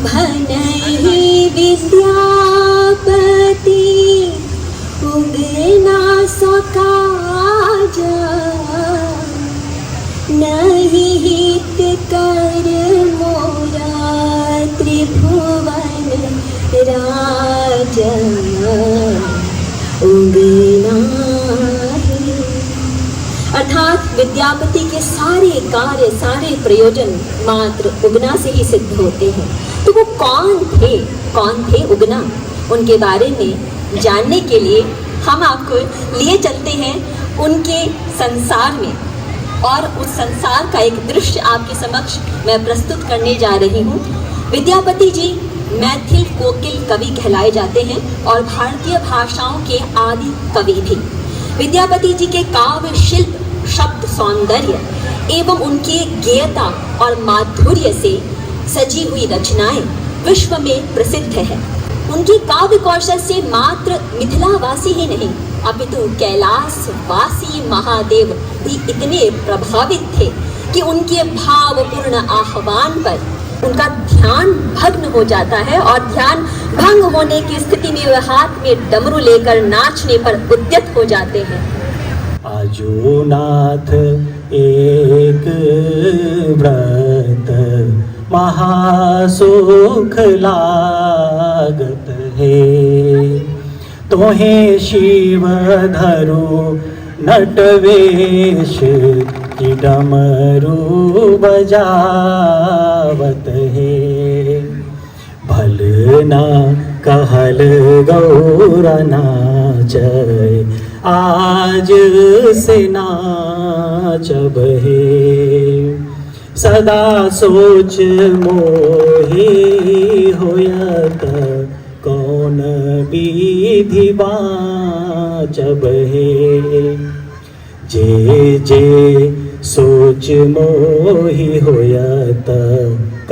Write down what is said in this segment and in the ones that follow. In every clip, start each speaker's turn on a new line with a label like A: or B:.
A: भनहि विद्यापति उगना सो काज, नहीं हित कर मोरा त्रिभुवन राज, उगना ही। अर्थात विद्यापति के सारे कार्य, सारे प्रयोजन मात्र उगना से ही सिद्ध होते हैं। तो वो कौन थे उगना? उनके बारे में जानने के लिए हम आपको लिए चलते हैं उनके संसार में, और उस संसार का एक दृश्य आपके समक्ष मैं प्रस्तुत करने जा रही हूँ। विद्यापति जी मैथिल कोकिल कवि कहलाए जाते हैं और भारतीय भाषाओं के आदि कवि भी। विद्यापति जी के काव्य शिल्प, शब्द सौंदर्य एवं उनके गेयता और माधुर्य से सजी हुई रचनाएं विश्व में प्रसिद्ध है। उनके काव्य कौशल से मात्र मिथिलावासी ही नहीं अपितु कैलाशवासी महादेव भी इतने प्रभावित थे कि उनके भावपूर्ण आह्वान पर उनका ध्यान भग्न हो जाता है, और ध्यान भंग होने की स्थिति में वे हाथ में डमरू लेकर नाचने पर उद्यत हो जाते हैं।
B: आजो नाथ एक व्रत महासुख लागत है, तोहे शिव धरो नटवेश की डमरू बजावत है। भल ना कहल गौरा नाचय, आज से नाचब है। सदा सोच मोही होयत, कौन विधि बाचब है। जे जे सोच मोही होयत,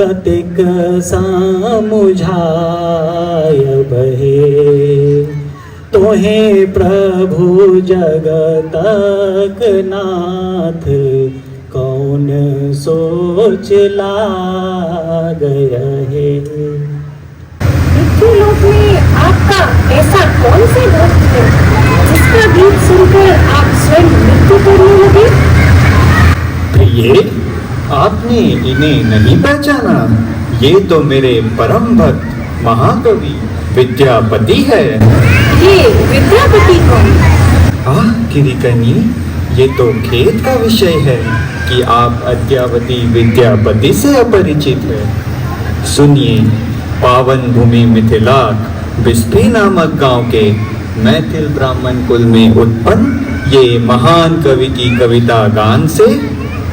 B: कतिक समुझायब है। तोहे प्रभु जगतक नाथ, कौन सोच लाग रहे।
A: मृत्युलोक में आपका ऐसा कौन सा भक्त है जिसका गीत सुनकर आप स्वयं मृत्यु करने लगे?
B: प्रिय, आपने इन्हें नहीं पहचाना? ये तो मेरे परम भक्त महाकवि विद्यापति है।
A: ये विद्यापति कौन?
B: किरीकनी, ये तो खेत का विषय है कि आप अद्यावधि विद्यापति से अपरिचित है। सुनिए, पावन भूमि मिथिलाक बिस्फी नामक गांव के मैथिल ब्राह्मण कुल में उत्पन्न ये महान कवि की कविता गान से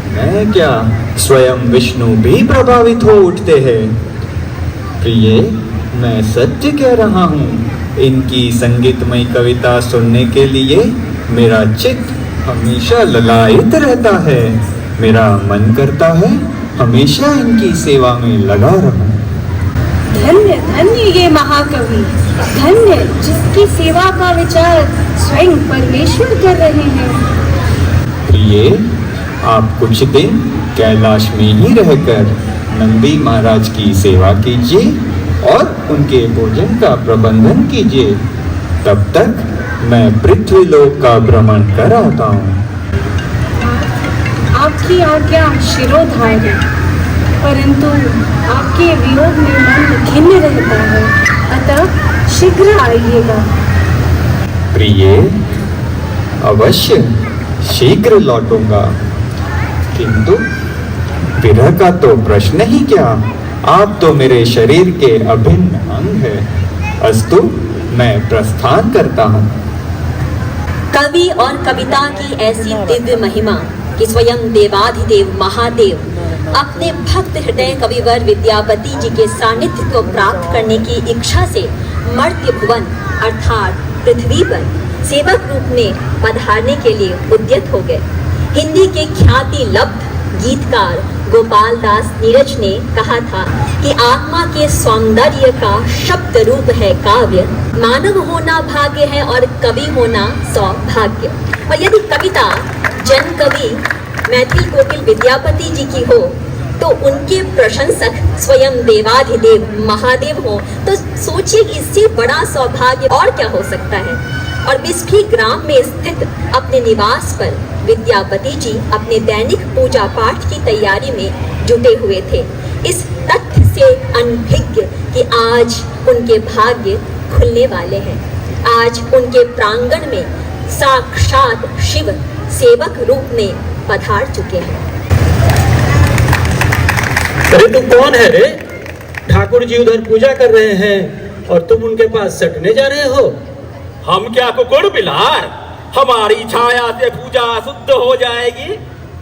B: मैं क्या, स्वयं विष्णु भी प्रभावित हो उठते हैं। प्रिय, मैं सत्य कह रहा हूँ, इनकी संगीतमय कविता सुनने के लिए मेरा चित्त हमेशा ललायित रहता है। मेरा मन करता है हमेशा इनकी सेवा में लगा रहूं।
A: धन्य धन्य ये महाकवि, धन्य जिसकी सेवा का विचार स्वयं परमेश्वर कर रहे हैं।
B: प्रिय, आप कुछ दिन कैलाश में ही रहकर नंदी महाराज की सेवा कीजिए और उनके भोजन का प्रबंधन कीजिए। तब तक मैं पृथ्वीलोक का भ्रमण कर आता हूँ।
A: आपकी आज्ञा शिरोधार्य, परंतु आपके वियोग में मन खिन्न रहता है, अतः शीघ्र आइएगा।
B: प्रिय, अवश्य शीघ्र लौटूंगा, किंतु विरह का तो प्रश्न ही क्या, आप तो मेरे शरीर के अभिन्न अंग है। अस्तु, मैं प्रस्थान करता हूँ।
A: कवि और कविता की ऐसी दिव्य महिमा कि स्वयं देवाधिदेव महादेव अपने भक्त हृदय कविवर विद्यापति जी के सानिध्य को प्राप्त करने की इच्छा से मर्त्य भुवन अर्थात पृथ्वी पर सेवक रूप में पधारने के लिए उद्यत हो गए। हिंदी के ख्याति लब्ध गीतकार गोपाल दास नीरज ने कहा था कि आत्मा के सौंदर्य का शब्द रूप है काव्य, मानव होना भाग्य है और कवि होना सौभाग्य। और यदि कविता जन कवि मैथिल कोकिल विद्यापति जी की हो तो उनके प्रशंसक स्वयं देवाधिदेव महादेव हो, तो सोचिए इससे बड़ा सौभाग्य और क्या हो सकता है। और बिस्फी ग्राम में स्थित अपने निवास पर विद्यापति जी अपने दैनिक पूजा पाठ की तैयारी में जुटे हुए थे, इस तथ्य से अनभिज्ञ कि आज उनके भाग्य खुलने वाले हैं। आज उनके प्रांगण में साक्षात शिव सेवक रूप में पधार चुके हैं।
C: अरे तुम कौन है रे? ठाकुर जी उधर पूजा कर रहे हैं और तुम उनके पास सटने जा रहे हो?
D: हम क्या कुकुड़ बिलार? हमारी छाया से पूजा शुद्ध हो जाएगी।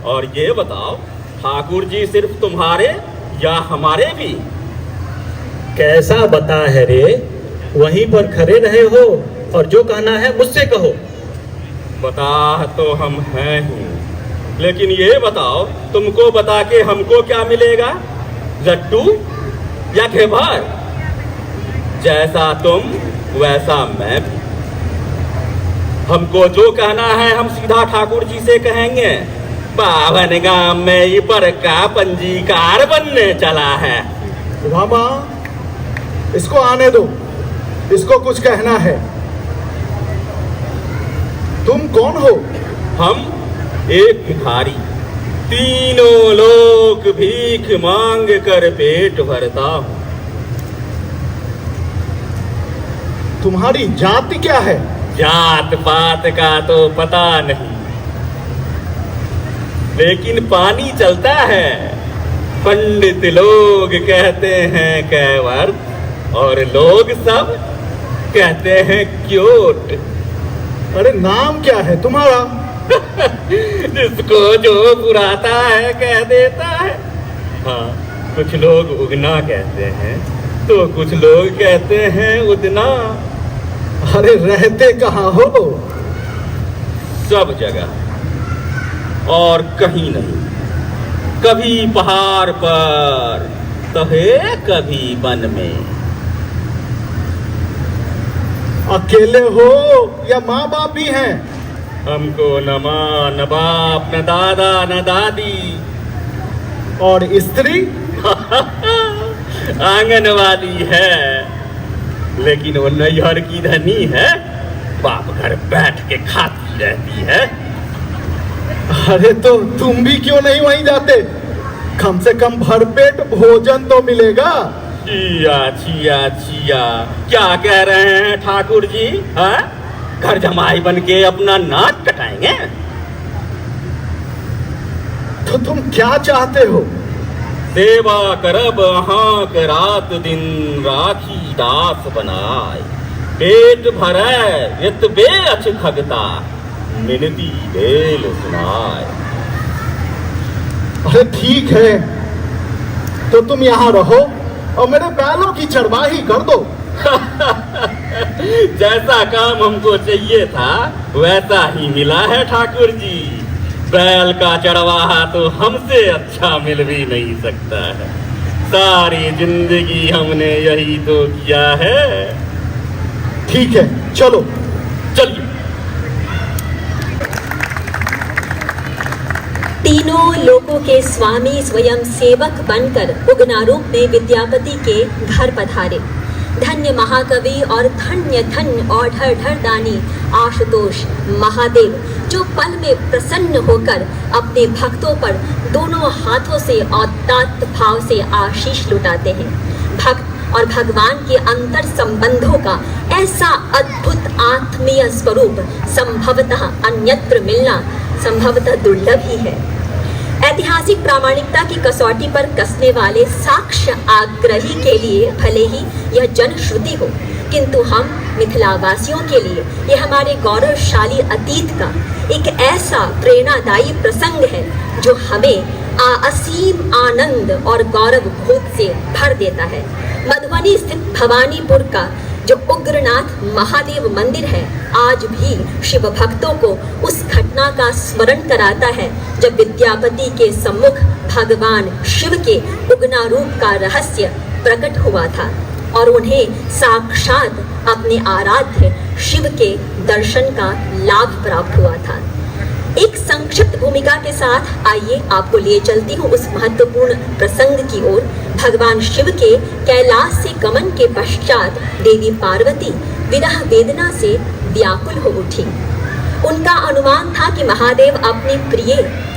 D: और ये बताओ, ठाकुर जी सिर्फ तुम्हारे या हमारे भी?
C: कैसा बता है रे? वहीं पर खड़े रहे हो और जो कहना है मुझसे कहो।
D: बता तो हम हैं ही, लेकिन ये बताओ, तुमको बता के हमको क्या मिलेगा? लड्डू या घेवर? जैसा तुम वैसा मैं भी। हमको जो कहना है हम सीधा ठाकुर जी से कहेंगे। पावन गांव में ये पर का पंजीकार बनने चला है।
E: मामा, इसको आने दो, इसको कुछ कहना है। तुम कौन हो?
D: हम एक भिखारी, तीनों लोग भीख मांग कर पेट भरता हूं।
E: तुम्हारी जाति क्या है?
D: जात पात का तो पता नहीं, लेकिन पानी चलता है। पंडित लोग कहते हैं कैवर और लोग सब कहते हैं क्यूट।
E: अरे नाम क्या है तुम्हारा?
D: जिसको जो बुराता है कह देता है। हाँ, कुछ लोग उगना कहते हैं तो कुछ लोग कहते हैं उदना।
E: अरे रहते कहाँ हो?
D: सब जगह और कहीं नहीं। कभी पहाड़ पर तो है, कभी वन में।
E: अकेले हो या माँ बाप भी हैं?
D: हमको न माँ न बाप न दादा न दादी।
E: और स्त्री?
D: आंगनवाड़ी है, लेकिन वो नैहर की धनी है। बाप घर बैठ के खाती रहती है।
E: अरे तो तुम भी क्यों नहीं वहीं जाते? कम से कम भरपेट भोजन तो मिलेगा।
D: छिया छिया छिया, क्या कह रहे हैं ठाकुर जी? हाँ, घर जमाई बन के अपना नाक कटाएंगे?
E: तो तुम क्या चाहते हो?
D: सेवा करब अहाँ के रात दिन राखी दास बनाए। पेट भरे यतबे अछ खगता, मिनती बेल सुनाए।
E: अरे ठीक है, तो तुम यहाँ रहो और मेरे बैलों की चरवाही कर दो।
D: जैसा काम हमको चाहिए था वैसा ही मिला है ठाकुर जी। बैल का चरवाहा तो हमसे अच्छा मिल भी नहीं सकता है। सारी जिंदगी हमने यही तो किया है।
E: ठीक है, चलो।
D: चलिए।
A: तीनों लोगों के स्वामी स्वयं सेवक बनकर उगना रूप में विद्यापति के घर पधारे। धन्य महाकवि और धन्य धन्य और ढर दानी आशुतोष महादेव, जो पल में प्रसन्न होकर अपने भक्तों पर दोनों हाथों से औदात्त भाव से आशीष लुटाते हैं। भक्त और भगवान के अंतर संबंधों का ऐसा अद्भुत आत्मीय स्वरूप संभवतः अन्यत्र मिलना संभवतः दुर्लभ ही है। ऐतिहासिक प्रामाणिकता की कसौटी पर कसने वाले साक्ष्य आग्रही के लिए भले ही यह जनश्रुति हो, किंतु हम मिथिलावासियों के लिए यह हमारे गौरवशाली अतीत का एक ऐसा प्रेरणादायी प्रसंग है जो हमें असीम आनंद और गौरव बोध से भर देता है। मधुबनी स्थित भवानीपुर का जो उग्रनाथ महादेव मंदिर है, आज भी शिव भक्तों को उस घटना का स्मरण कराता है जब विद्यापति के सम्मुख भगवान शिव के उगना रूप का रहस्य प्रकट हुआ था और उन्हें साक्षात अपने आराध्य शिव के दर्शन का लाभ प्राप्त हुआ था। एक संक्षिप्त भूमिका के साथ आइए आपको लिए चलती हूँ उस महत्वपूर्ण प्रसंग की ओर। भगवान शिव के कैलाश से गमन के पश्चात देवी पार्वती विरह वेदना से व्याकुल हो उठी। उनका अनुमान था कि महादेव अपनी प्रिय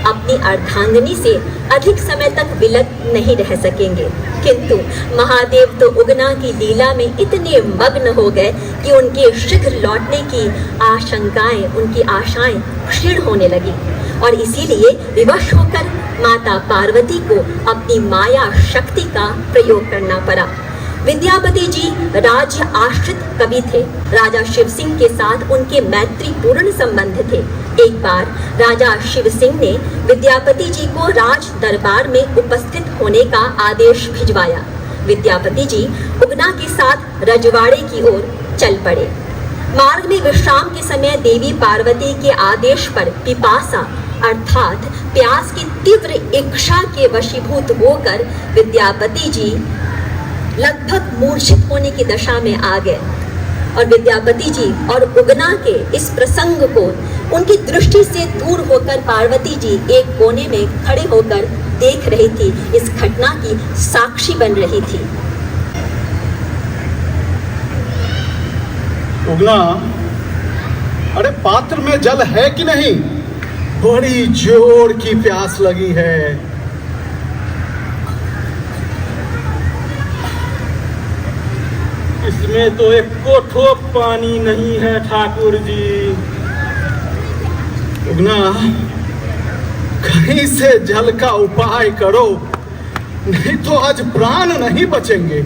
A: अपनी अर्धांगिनी से अधिक समय तक विलग नहीं रह सकेंगे, किंतु महादेव तो उगना की लीला में इतने मग्न हो गए कि उनके शीघ्र लौटने की आशंकाएं, उनकी आशाएं क्षीण होने लगी और इसीलिए विवश होकर माता पार्वती को अपनी माया शक्ति का प्रयोग करना पड़ा। विद्यापति जी राज्य आश्रित कवि थे। राजा शिव सिंह के साथ उनके मैत्रीपूर्ण संबंध थे। एक बार राजा शिव सिंह ने विद्यापति जी को राज दरबार में उपस्थित होने का आदेश भिजवाया। विद्यापति जी उगना के साथ रजवाड़े की ओर चल पड़े। मार्ग में विश्राम के समय देवी पार्वती के आदेश पर पिपासा अर्थात प्यास की तीव्र इच्छा के वशीभूत होकर विद्यापति जी लगभग मूर्छित होने की दशा में आ गए और विद्यापति जी और उगना के इस प्रसंग को उनकी दृष्टि से दूर होकर पार्वती जी एक कोने में खड़े होकर देख रही थी। इस घटना की साक्षी बन रही थी।
E: उगना, अरे पात्र में जल है कि नहीं? बड़ी जोर की प्यास लगी है।
D: इसमें तो एक कोठो पानी नहीं है ठाकुर जी।
E: उगना, कहीं से जल का उपाय करो, नहीं तो आज प्राण नहीं बचेंगे।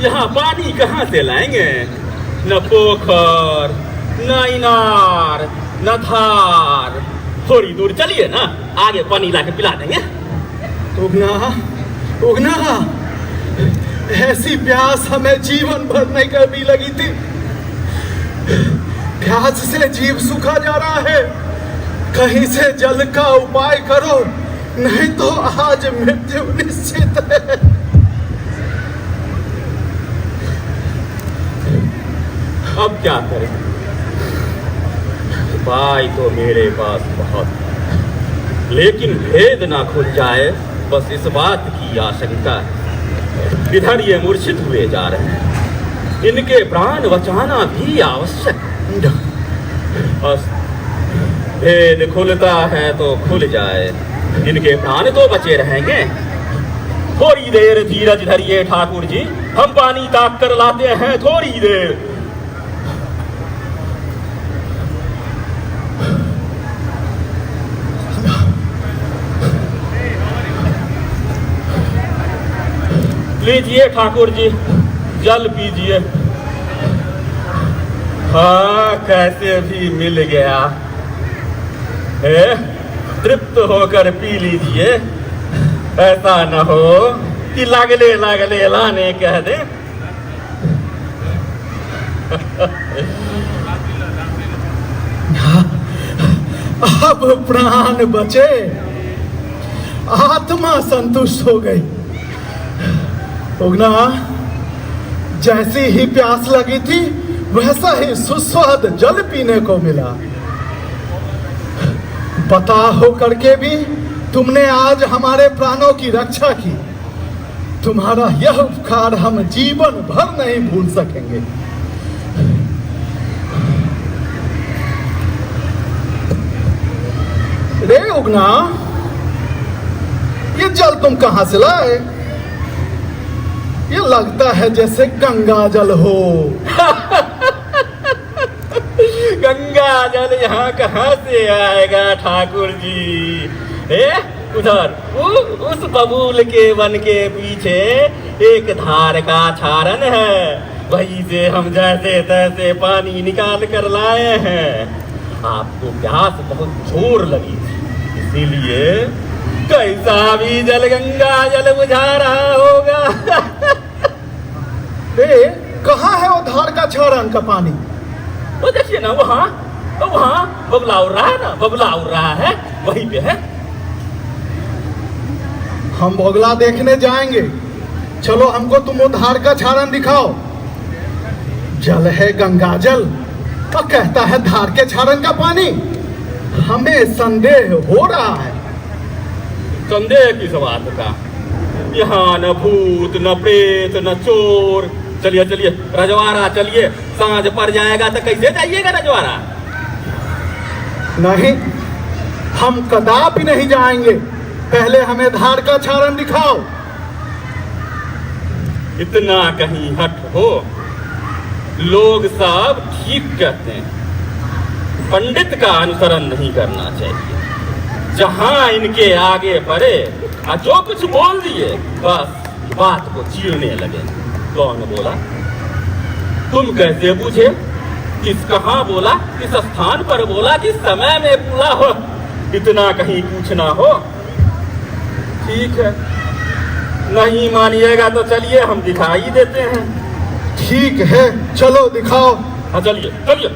D: यहाँ पानी कहाँ से लाएंगे? न पोखर, न इनार, न धार। थोड़ी दूर चलिए ना, आगे पानी लाके पिला देंगे।
E: उगना, उगना, ऐसी प्यास हमें जीवन भर नहीं कभी लगी थी। प्यास से जीव सूखा जा रहा है। कहीं से जल का उपाय करो, नहीं तो आज मृत्यु निश्चित है।
D: अब क्या करें? उपाय तो मेरे पास बहुत है, लेकिन भेद ना खुल जाए, बस इस बात की आशंका है। इधर ये मूर्छित हुए जा रहे हैं, इनके प्राण बचाना भी आवश्यक है। बस भेद खुलता है तो खुल जाए, इनके प्राण तो बचे रहेंगे। थोड़ी देर धीरज धरिए ठाकुर जी, हम पानी ताक कर लाते हैं। थोड़ी देर। लीजिए ठाकुर जी, जल पीजिए। हाँ, कैसे भी मिल गया। तृप्त होकर पी लीजिए, ऐसा न हो कि लागले लागले लाने कह दे।
E: अब प्राण बचे, आत्मा संतुष्ट हो गई। उगना, जैसी ही प्यास लगी थी वैसा ही सुस्वाद जल पीने को मिला। पता हो करके भी तुमने आज हमारे प्राणों की रक्षा की। तुम्हारा यह उपकार हम जीवन भर नहीं भूल सकेंगे। रे उगना, ये जल तुम कहां से लाए? ये लगता है जैसे गंगा जल हो।
D: गंगा जल यहाँ कहाँ से आएगा ठाकुर जी? उधर उस बबूल के वन के पीछे एक धार का छारन है, वहीं से हम जैसे तैसे पानी निकाल कर लाए हैं। आपको प्यास बहुत जोर लगी थी, इसीलिए कैसा भी जल गंगा जल बुझा रहा होगा।
E: कहाँ है वो धार का छारन का पानी?
D: वो देखिए ना, वहाँ बबला उड़ रहा है ना, बबला उड़ रहा है, वहीं पे है।
E: हम बगला देखने जाएंगे। चलो, हमको तुम वो धार का छारन दिखाओ। जल है गंगा जल, और कहता है धार के छारन का पानी। हमें संदेह हो रहा है।
D: संदेह किस बात का? यहाँ न भूत न प्रेत न चोर। चलिए चलिए रजवाड़ा चलिए, सांझ पड़ जाएगा तो कैसे जाइएगा रजवाड़ा?
E: नहीं, हम कदापि नहीं जाएंगे। पहले हमें धार का छारन दिखाओ।
D: इतना कहीं हट हो। लोग सब ठीक कहते हैं, पंडित का अनुसरण नहीं करना चाहिए। जहां इनके आगे पड़े और जो कुछ बोल दिए बस बात को चीरने लगे। कौन बोला? तुम कैसे पूछे? किस कहाँ बोला? किस स्थान पर बोला? किस समय में बोला हो? इतना कहीं पूछना हो? ठीक है, नहीं मानिएगा तो चलिए हम दिखाई देते हैं।
E: ठीक है, चलो दिखाओ।
D: हाँ चलिए चलिए।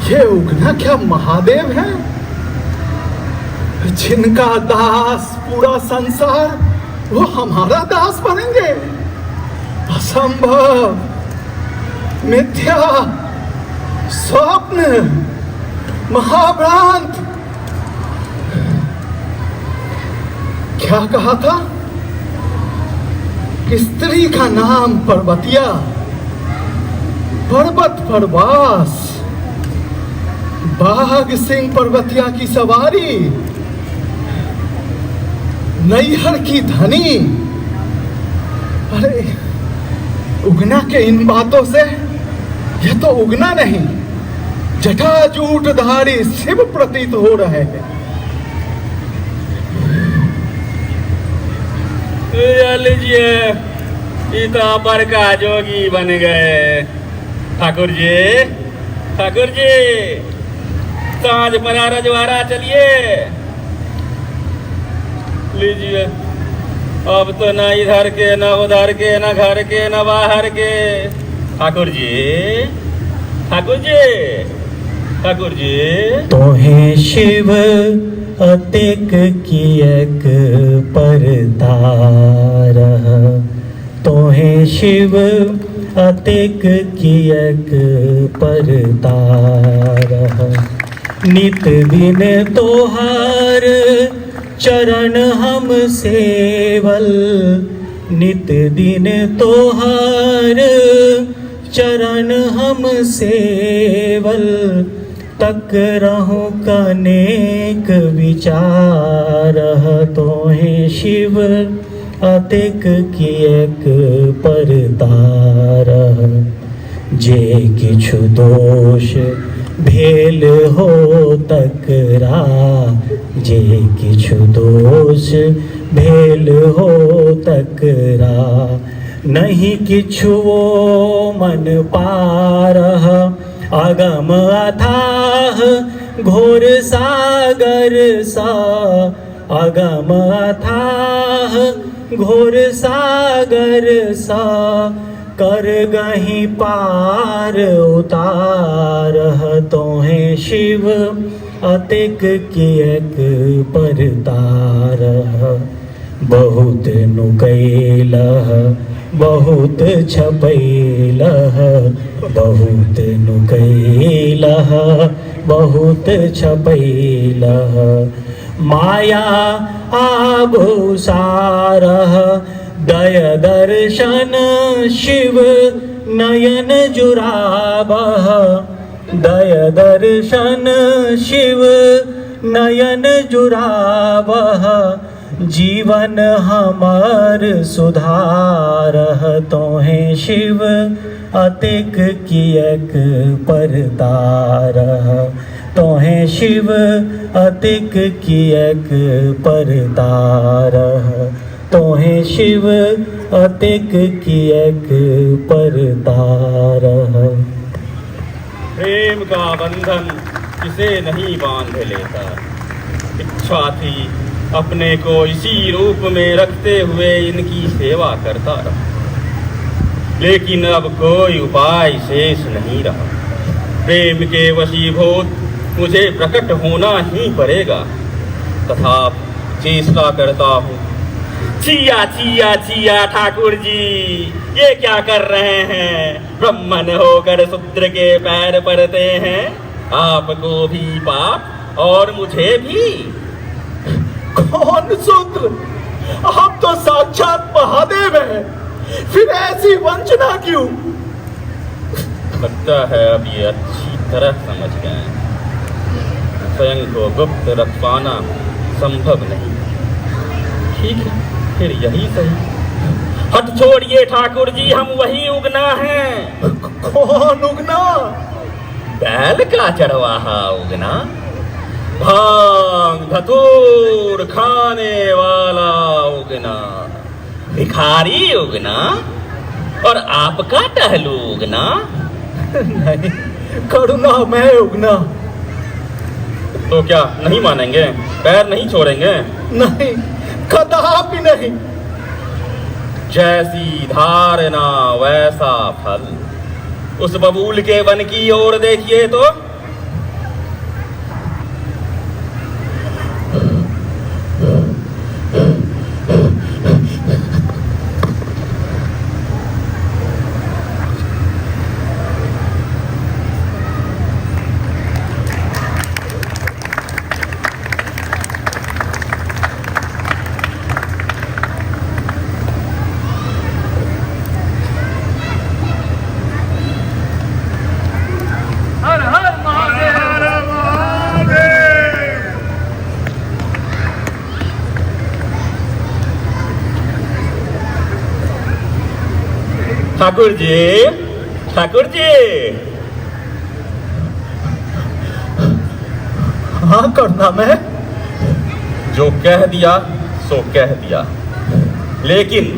E: ये उगना क्या महादेव है, जिनका दास पूरा संसार, वो हमारा दास बनेंगे? असंभव, मिथ्या, स्वप्न, महाभ्रांत। क्या कहा था? स्त्री का नाम पर्वतिया, पर्वत पर वास, बाघ सिंह पर्वतिया की सवारी, नैहर की धनी। अरे उगना के इन बातों से यह तो उगना नहीं, जटाजूटधारी शिव प्रतीत हो रहे हैं।
D: लीजिए, इतना बड़का जोगी बन गए। ठाकुर जी, ठाकुर जी, सांझ पड़ा रजवाड़ा चलिए। लीजिए, अब तो न इधर के न उधर के न घर के न बाहर के। ठाकुर जी, ठाकुर जी, ठाकुर जी।
C: तोहें शिव अतिक कियक परतार, तोहें शिव अतिक कियक परतार। नित दिन तोहार चरण हम सेवल, नित दिन तोहार चरण हम सेवल। तक रहूं कनेक विचार, तोहें शिव अतिक कियक परतार। जे किछु दोष भेल हो तकरा, जे किछु दोष भेल हो तकरा। नहीं किछु वो मन पारह, अगम अथाह घोर सागर सा। अगम अथाह घोर सागर सा, कर गहीं पार उतारह। तोहें शिव अतिक कियक परतारह। बहुत नुकैलह बहुत छपैलह, बहुत नुकैलह बहुत छपैलह। माया आभूसारह, दय दर्शन शिव नयन जुराबह। दय दर्शन शिव नयन जुराबह। जीवन हमर सुधारह, तोहें शिव अतिक कियक परतारह। तोहें शिव अतिक कियक परतारह। तोहें शिव अतिक कियक परतारह।
D: प्रेम का बंधन किसे नहीं बांध लेता। इच्छा थी अपने को इसी रूप में रखते हुए इनकी सेवा करता रहा, लेकिन अब कोई उपाय शेष नहीं रहा। प्रेम के वशीभूत मुझे प्रकट होना ही पड़ेगा, तथा चेष्टा करता हूँ छिया छिया छिया ठाकुर जी, ये क्या कर रहे हैं? ब्राह्मण होकर शूद्र के पैर पड़ते हैं। आपको भी पाप और मुझे भी।
E: कौन शूद्र? आप तो साक्षात महादेव हैं, फिर ऐसी वंचना क्यों?
D: लगता है अब ये अच्छी तरह समझ गए। स्वयं को गुप्त रख पाना संभव नहीं। ठीक है, फिर यही सही। हट छोड़िए ठाकुर जी, हम वही उगना हैं।
E: कौन उगना?
D: बैल का चढ़वाहा उगना, भांग धतूर खाने वाला उगना, भिखारी उगना और आपका टहलू उगना।
E: नहीं, करुणा मैं उगना।
D: तो क्या नहीं मानेंगे? पैर नहीं छोड़ेंगे?
E: नहीं, कदापि नहीं।
D: जैसी धारणा वैसा फल। उस बबूल के वन की ओर देखिए तो। ठाकुर जी, ठाकुर जी।
E: हाँ करना मैं।
D: जो कह दिया सो कह दिया, लेकिन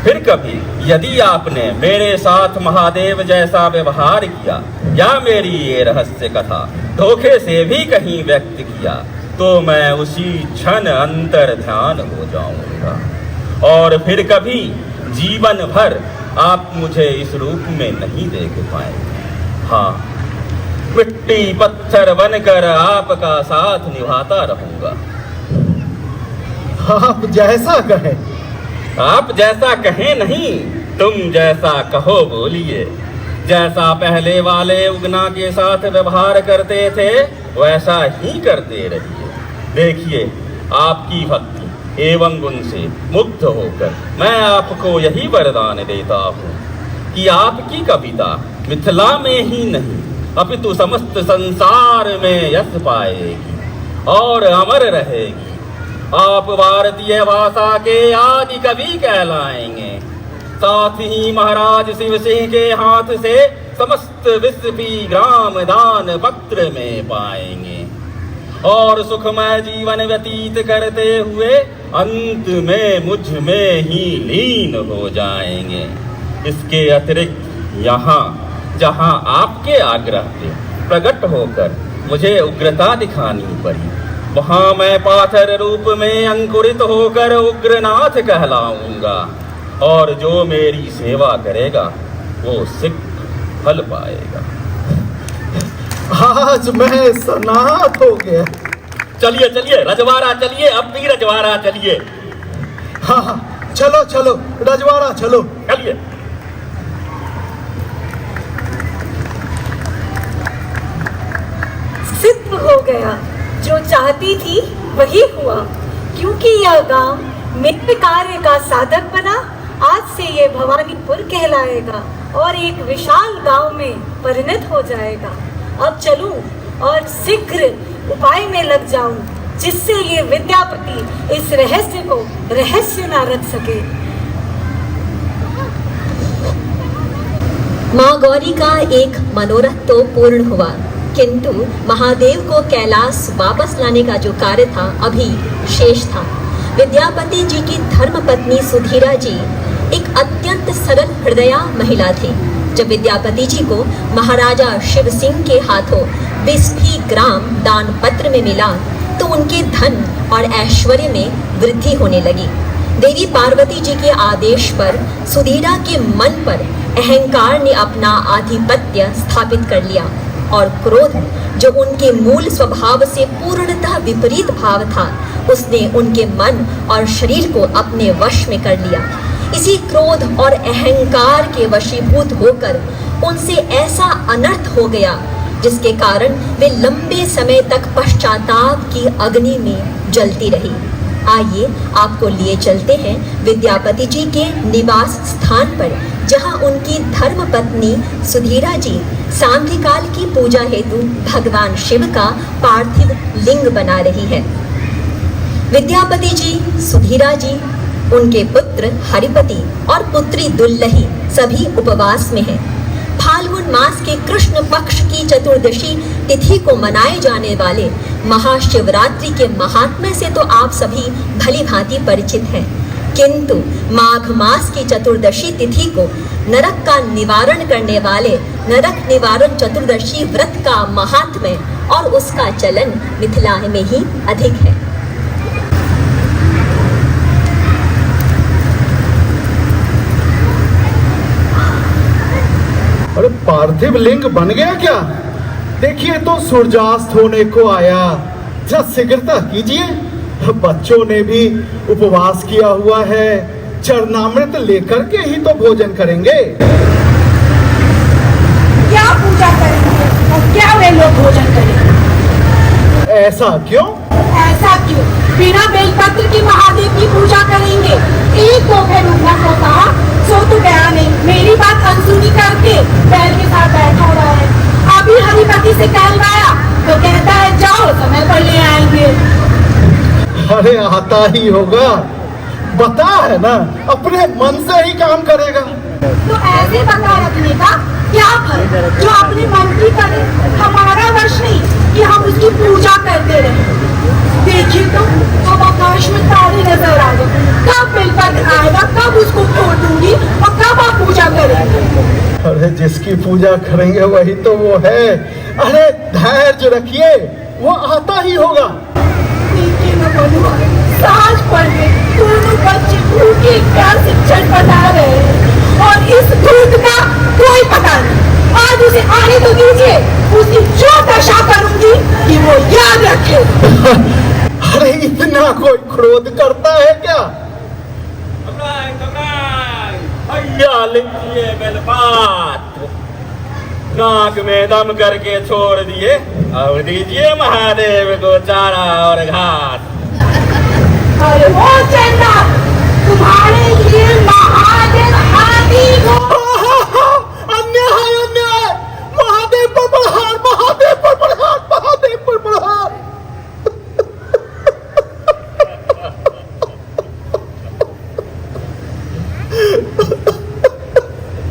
D: फिर कभी यदि आपने मेरे साथ महादेव जैसा व्यवहार किया या मेरी ये रहस्य कथा धोखे से भी कहीं व्यक्त किया तो मैं उसी क्षण अंतर ध्यान हो जाऊंगा और फिर कभी जीवन भर आप मुझे इस रूप में नहीं देख पाएंगे। हाँ, मिट्टी पत्थर बनकर आपका साथ निभाता रहूंगा।
E: आप जैसा कहे।
D: आप जैसा कहें नहीं, तुम जैसा कहो बोलिए। जैसा पहले वाले उगना के साथ व्यवहार करते थे वैसा ही करते रहिए। देखिए, आपकी भक्ति एवं गुण से मुग्ध होकर मैं आपको यही वरदान देता हूँ कि आपकी कविता मिथिला में ही नहीं अपितु समस्त संसार में यश पाएगी और अमर रहेगी। आप भारतीय भाषा के आदि कवि कहलाएंगे। साथ ही महाराज शिव सिंह के हाथ से समस्त विश्व भी ग्राम दान पत्र में पाएंगे और सुखमय जीवन व्यतीत करते हुए अंत में मुझ में ही लीन हो जाएंगे। इसके अतिरिक्त यहाँ जहाँ आपके आग्रह पे प्रकट होकर मुझे उग्रता दिखानी पड़ी, वहाँ मैं पाथर रूप में अंकुरित होकर उग्रनाथ कहलाऊंगा और जो मेरी सेवा करेगा वो शीघ्र फल पाएगा।
E: आज मैं सनात हो गया।
D: चलिए चलिए रजवाड़ा चलिए, अब भी रजवाड़ा चलिए।
E: हाँ, चलो चलो रजवाड़ा चलो।
D: चलिए।
A: सिद्ध हो गया, जो चाहती थी वही हुआ, क्योंकि यह गांव मेरे कार्य का साधक बना। आज से ये भवानीपुर कहलाएगा और एक विशाल गांव में परिणत हो जाएगा। अब चलूं और शीघ्र उपाय में लग जाऊं, जिससे ये विद्यापति इस रहस्य को रहस्य ना रख सके। माँ गौरी का एक मनोरथ तो पूर्ण हुआ, किंतु महादेव को कैलाश वापस लाने का जो कार्य था अभी शेष था। विद्यापति जी की धर्मपत्नी सुधीरा जी एक अत्यंत सरल हृदया महिला थी। जब विद्यापति जी को महाराजा शिव सिंह के हाथों 20 ग्राम दान पत्र में मिला तो उनके धन और ऐश्वर्य में वृद्धि होने लगी। देवी पार्वती जी के आदेश पर सुधीरा के मन पर अहंकार ने अपना आधिपत्य स्थापित कर लिया और क्रोध, जो उनके मूल स्वभाव से पूर्णतः विपरीत भाव था, उसने उनके मन और शरीर को अपने वश में कर लिया। इसी क्रोध और अहंकार के वशीभूत होकर उनसे ऐसा अनर्थ हो गया जिसके कारण वे लंबे समय तक पश्चाताप की अग्नि में जलती रही। आइए आपको लिए चलते हैं विद्यापति जी के निवास स्थान पर, जहां उनकी धर्म पत्नी सुधीरा जी सांध्य काल की पूजा हेतु भगवान शिव का पार्थिव लिंग बना रही है। विद्यापति जी, सुधीरा जी, उनके पुत्र हरिपति और पुत्री दुल्लही सभी उपवास में हैं। फाल्गुन मास के कृष्ण पक्ष की चतुर्दशी तिथि को मनाए जाने वाले महाशिवरात्रि के महात्म्य से तो आप सभी भली भांति परिचित हैं, किंतु माघ मास की चतुर्दशी तिथि को नरक का निवारण करने वाले नरक निवारण चतुर्दशी व्रत का महात्म्य और उसका चलन मिथिला में ही अधिक है।
E: अरे पार्थिव लिंग बन गया क्या? देखिए तो सूर्यास्त होने को आया, जरा शीघ्रता कीजिए। बच्चों ने भी उपवास किया हुआ है, चरणामृत लेकर के ही तो भोजन करेंगे।
F: क्या पूजा करेंगे और क्या वे लोग भोजन करेंगे?
E: ऐसा क्यों?
F: ऐसा क्यों? बिना बेलपत्र की महादेव की पूजा करेंगे। एक को फिर उठना को कहा, सो तो गया नहीं, मेरी बात अनसुनी करके बैल के साथ बैठा हुआ है। अभी हरिपति से कहलवाया तो कहता है जाओ समय पर ले आएंगे।
E: अरे आता ही होगा, बता है ना, अपने मन से ही काम करेगा।
F: तो ऐसे बता रखने का क्या फल जो अपने मन की करे, हमारा वश नहीं कि हम उसकी पूजा करते रहे। देखिए तो अब आकाश में तारे नजर आ गए, कब बेलपत्र आएगा, कब उसको फोड़ दूंगी और कब आप पूजा करेंगे।
E: अरे जिसकी पूजा करेंगे वही तो वो है। अरे धैर्य रखिए, वो आता ही होगा।
F: देखिए न बलुआ, सांझ पड़ने दोनों बच्चे भूखे प्यासे छटपटा रहे हैं और इस दूध का कोई पता नहीं। आज उसे आने तो दीजिए, उसकी जो दशा करूंगी कि वो याद रखे।
E: अरे इतना कोई क्रोध करता है क्या?
D: भैया लिखिए बेलपात, नाक में दम करके छोड़ दिए, अब दीजिए महादेव को चारा और घास।
F: अरे वो चंदा, तुम्हारे लिए महादेव हाथी को।
E: अन्याय अन्याय, महादेव पर प्रहार, महादेव पर प्रहार, महादेव पर प्रहार।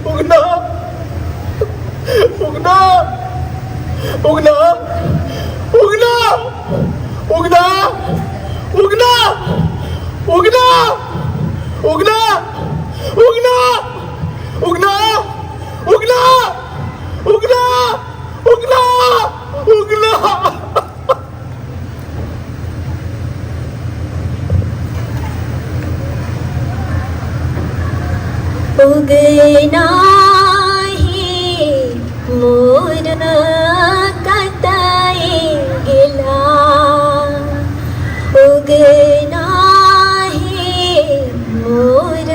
E: उगना उगना उगना उगना उगना उगना उगना उगना उगना उगना उगना उगना उगना उगना।
A: उगना ही मोर कताए गिला, उगना ही मोर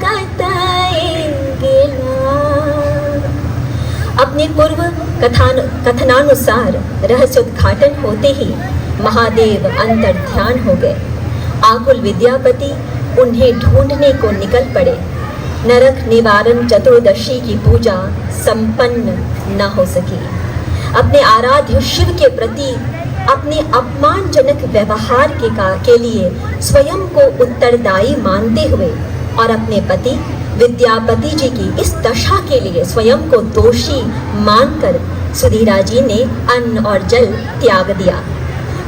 A: कताए गिला। अपने पूर्व कथनानुसार रहस्योद्घाटन होते ही महादेव अंतर्ध्यान हो गए। आकुल विद्यापति उन्हें ढूंढने को निकल पड़े। नरक निवारण चतुर्दशी की पूजा संपन्न न हो सकी। अपने आराध्य शिव के प्रति अपने अपमानजनक व्यवहार के लिए स्वयं को उत्तरदायी मानते हुए और अपने पति विद्यापति जी की इस दशा के लिए स्वयं को दोषी मानकर सुधीरा जी ने अन्न और जल त्याग दिया।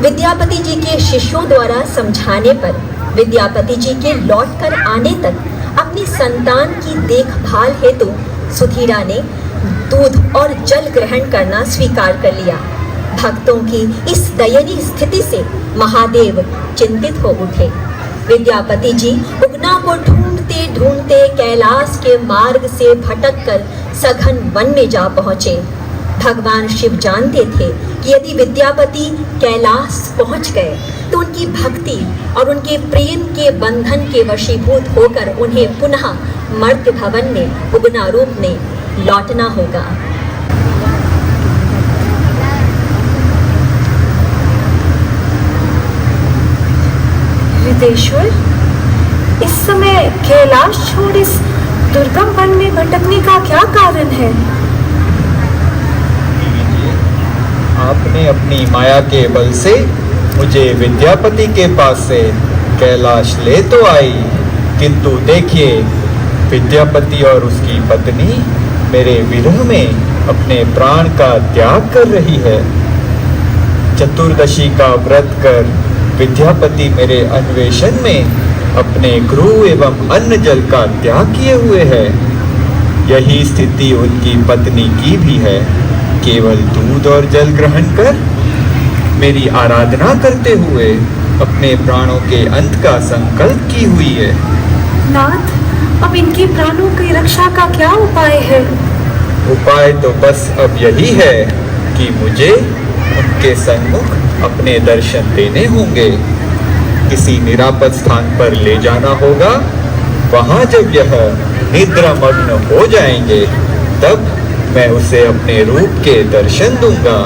A: विद्यापति जी के शिष्यों द्वारा समझाने पर विद्यापति जी के लौटकर आने तक अपनी संतान की देखभाल हेतु सुधीरा ने दूध और जल ग्रहण करना स्वीकार कर लिया। भक्तों की इस दयनीय स्थिति से महादेव चिंतित हो उठे। विद्यापति जी उगना को ढूंढते ढूंढते कैलाश के मार्ग से भटक कर सघन वन में जा पहुंचे। भगवान शिव जानते थे कि यदि विद्यापति कैलाश पहुंच गए तो उनकी भक्ति और उनके प्रेम के बंधन के वशीभूत होकर उन्हें पुनः मर्त्य भवन में उगना रूप में लौटना होगा।
F: रितेश्वर, इस समय कैलाश छोड़ इस दुर्गम वन में भटकने का क्या कारण है?
B: आपने अपनी माया के बल से मुझे विद्यापति के पास से कैलाश ले तो आई, किंतु देखिए विद्यापति और उसकी पत्नी मेरे विरह में अपने प्राण का त्याग कर रही है। चतुर्दशी का व्रत कर विद्यापति मेरे अन्वेषण में अपने गृह एवं अन्न जल का त्याग किए हुए है। यही स्थिति उनकी पत्नी की भी है। केवल दूध और जल ग्रहण कर मेरी आराधना करते हुए अपने प्राणों के अंत का संकल्प की हुई है।
F: नाथ, अब इनके प्राणों की रक्षा का क्या उपाय है?
B: उपाय तो बस अब यही है कि मुझे उनके सन्मुख अपने दर्शन देने होंगे। किसी निरापद स्थान पर ले जाना होगा। वहां जब यह निद्रामग्न हो जाएंगे तब मैं उसे अपने रूप के दर्शन दूंगा।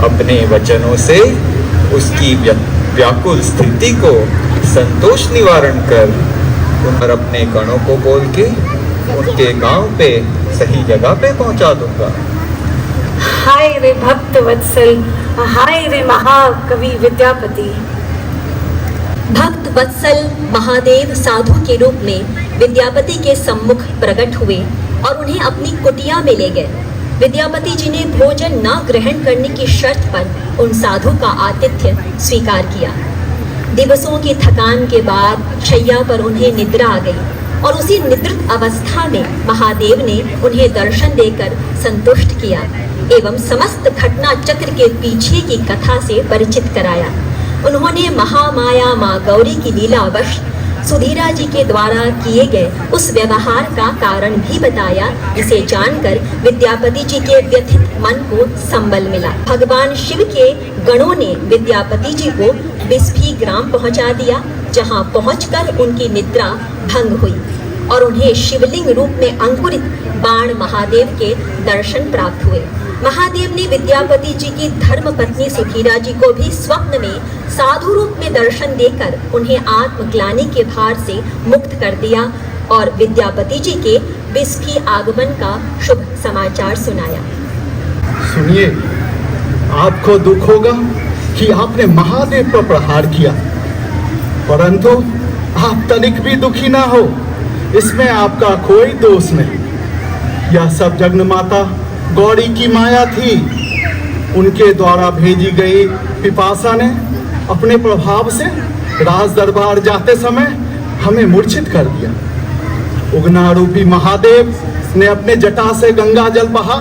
B: अपने वचनों से उसकी व्याकुल स्थिति को संतोष निवारण कर और अपने गणों को बोल के उनके गांव पे सही जगह पे पहुंचा दूंगा।
F: हाय रे भक्त वत्सल, हाय रे महाकवि विद्यापति।
A: भक्त वत्सल महादेव साधु के रूप में विद्यापति के सम्मुख प्रकट हुए और उन्हें अपनी कुटिया में ले गए। विद्यापति जी ने भोजन न ग्रहण करने की शर्त पर उन साधु का आतिथ्य स्वीकार किया। दिवसों की थकान के बाद शैया पर उन्हें निद्रा आ गई और उसी निद्रित अवस्था में महादेव ने उन्हें दर्शन देकर संतुष्ट किया एवं समस्त घटना चक्र के पीछे की कथा से परिचित कराया। उन्होंने महामाया माँ गौरी की लीलावश सुधीरा जी के द्वारा किए गए उस व्यवहार का कारण भी बताया, जिसे जानकर विद्यापति जी के व्यथित मन को संबल मिला। भगवान शिव के गणों ने विद्यापति जी को बिस्फी ग्राम पहुंचा दिया, जहां पहुंचकर उनकी निद्रा भंग हुई और उन्हें शिवलिंग रूप में अंकुरित बाण महादेव के दर्शन प्राप्त हुए। महादेव ने विद्यापति जी की धर्म पत्नी सुधीरा जी को भी स्वप्न में साधु रूप में दर्शन देकर उन्हें आत्मग्लानि के भार से मुक्त कर दिया और विद्यापति जी के बिस्फी आगमन का शुभ समाचार सुनाया।
E: सुनिए, आपको दुख होगा कि आपने महादेव पर प्रहार किया, परंतु आप तनिक भी दुखी ना हो, इसमें आपका कोई दोष नहीं। यह सब जगन्माता गौरी की माया थी। उनके द्वारा भेजी गई पिपासा ने अपने प्रभाव से राज दरबार जाते समय हमें मूर्छित कर दिया। उगना रूपी महादेव ने अपने जटा से गंगा जल बहा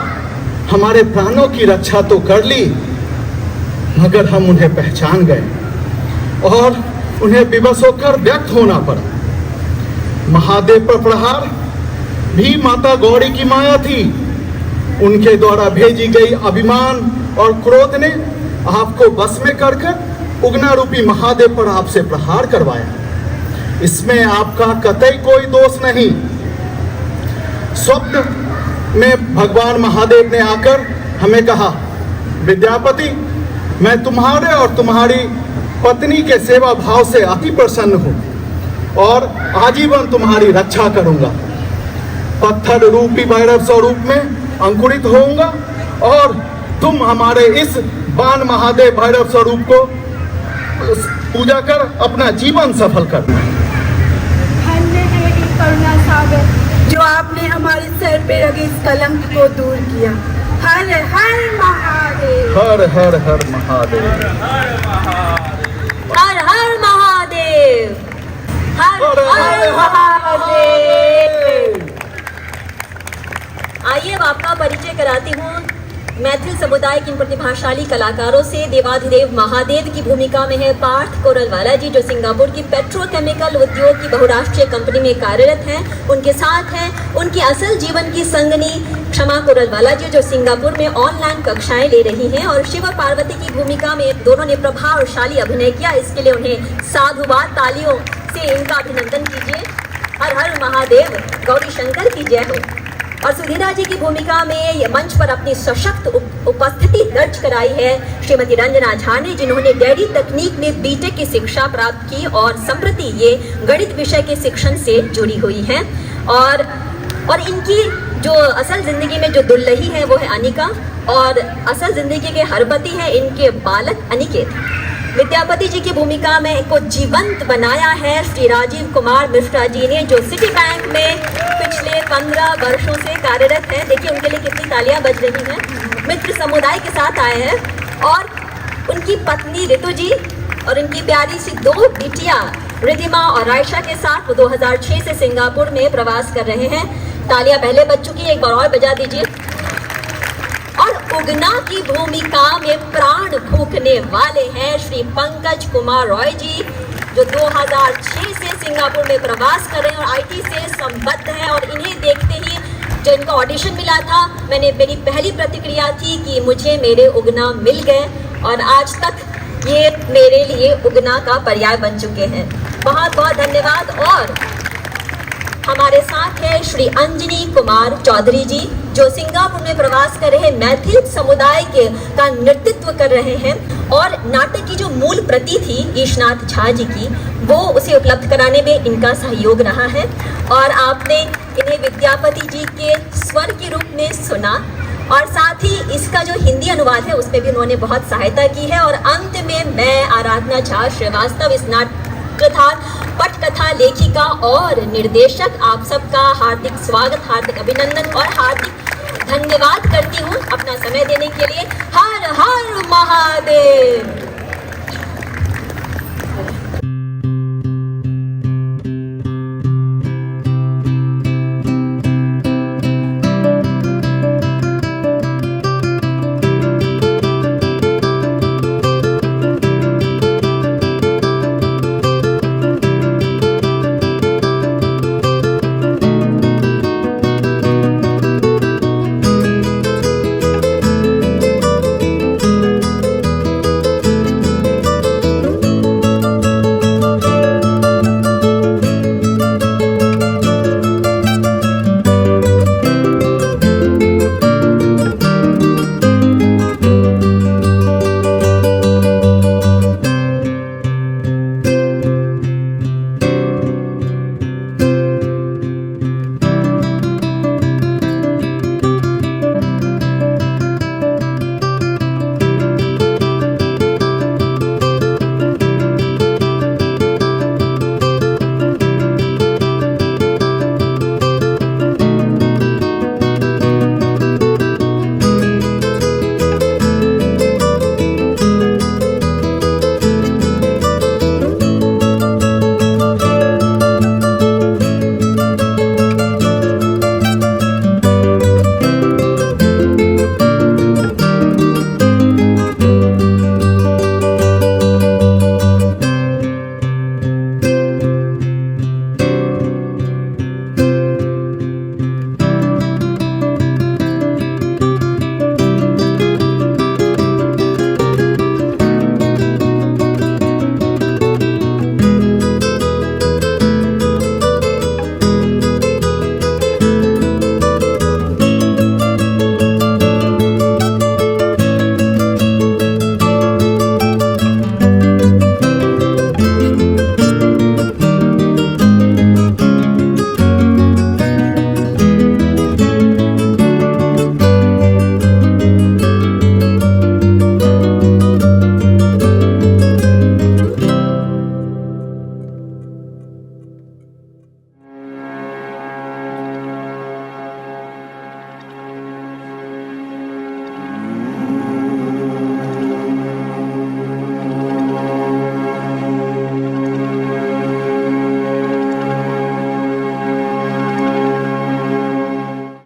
E: हमारे प्राणों की रक्षा तो कर ली, मगर हम उन्हें पहचान गए और उन्हें विवश होकर व्यक्त होना पड़ा। महादेव पर प्रहार भी माता गौरी की माया थी। उनके द्वारा भेजी गई अभिमान और क्रोध ने आपको बस में कर उगना रूपी महादेव पर आपसे प्रहार करवाया। इसमें आपका कतई कोई दोष नहीं। स्वप्न में भगवान महादेव ने आकर हमें कहा, विद्यापति, मैं तुम्हारे और तुम्हारी पत्नी के सेवा भाव से अति प्रसन्न हूँ और आजीवन तुम्हारी रक्षा करूंगा। पत्थर रूपी भैरव स्वरूप में अंकुरित होऊंगा और तुम हमारे इस बाण महादेव भैरव स्वरूप को पूजा कर अपना जीवन सफल करना।
F: धन्य है ये करुणा सागर, जो आपने हमारे सर पे लगे इस कलंक को दूर किया। हर हर महादेव,
E: हर हर हर महादेव,
A: हर हर महादेव, हर हर महादेव। आइए, अब आपका परिचय कराती हूँ मैथिल समुदाय के इन प्रतिभाशाली कलाकारों से देवाधिदेव महादेव की भूमिका में है पार्थ कोरलवाला जी, जो सिंगापुर की पेट्रोकेमिकल उद्योग की बहुराष्ट्रीय कंपनी में कार्यरत हैं। उनके साथ हैं उनकी असल जीवन की संगनी क्षमा कोरलवाला जी, जो सिंगापुर में ऑनलाइन कक्षाएं ले रही हैं। और शिव और पार्वती की भूमिका में दोनों ने प्रभावशाली अभिनय किया। इसके लिए उन्हें साधुवाद तालियों से इनका अभिनंदन कीजिए। हर हर महादेव, गौरी शंकर की जय हो। और सुधीरा जी की भूमिका में ये मंच पर अपनी सशक्त उपस्थिति दर्ज कराई है श्रीमती रंजना झा ने, जिन्होंने डेयरी तकनीक में बीटेक की शिक्षा प्राप्त की और संप्रति ये गणित विषय के शिक्षण से जुड़ी हुई हैं। और इनकी जो असल जिंदगी में जो दुल्लही है वो है अनिका, और असल जिंदगी के हरपति है इनके बालक अनिकेत। विद्यापति जी की भूमिका में को जीवंत बनाया है श्री राजीव कुमार मिश्रा जी ने, जो सिटी बैंक में पिछले 15 वर्षों से कार्यरत हैं। देखिए उनके लिए कितनी तालियां बज रही हैं। मित्र समुदाय के साथ आए हैं और उनकी पत्नी ऋतु जी और उनकी प्यारी सी 2 बिटिया रिधिमा और रायशा के साथ वो 2006 से सिंगापुर में प्रवास कर रहे हैं। तालियां पहले बज चुकी है, एक बार और बजा दीजिए। और उगना की भूमिका में प्राण फूंकने वाले हैं श्री पंकज कुमार रॉय जी, जो 2006 से सिंगापुर में प्रवास कर रहे हैं और आईटी से संबद्ध हैं। और इन्हें देखते ही जो इनका ऑडिशन मिला था, मेरी पहली प्रतिक्रिया थी कि मुझे मेरे उगना मिल गए, और आज तक ये मेरे लिए उगना का पर्याय बन चुके हैं। बहुत बहुत धन्यवाद। और हमारे साथ है श्री अंजनी कुमार चौधरी जी, जो सिंगापुर में प्रवास कर रहे मैथिल समुदाय का नेतृत्व कर रहे हैं। और नाटक की जो मूल प्रति थी ईशनाथ झा जी की, वो उसे उपलब्ध कराने में इनका सहयोग रहा है। और आपने इन्हें विद्यापति जी के स्वर के रूप में सुना, और साथ ही इसका जो हिंदी अनुवाद है उसमें भी उन्होंने बहुत सहायता की है। और अंत में मैं आराधना झा श्रीवास्तव, इस पटकथा लेखिका और निर्देशक, आप सबका हार्दिक स्वागत, हार्दिक अभिनंदन और हार्दिक धन्यवाद करती हूँ अपना समय देने के लिए। हर हर महादेव।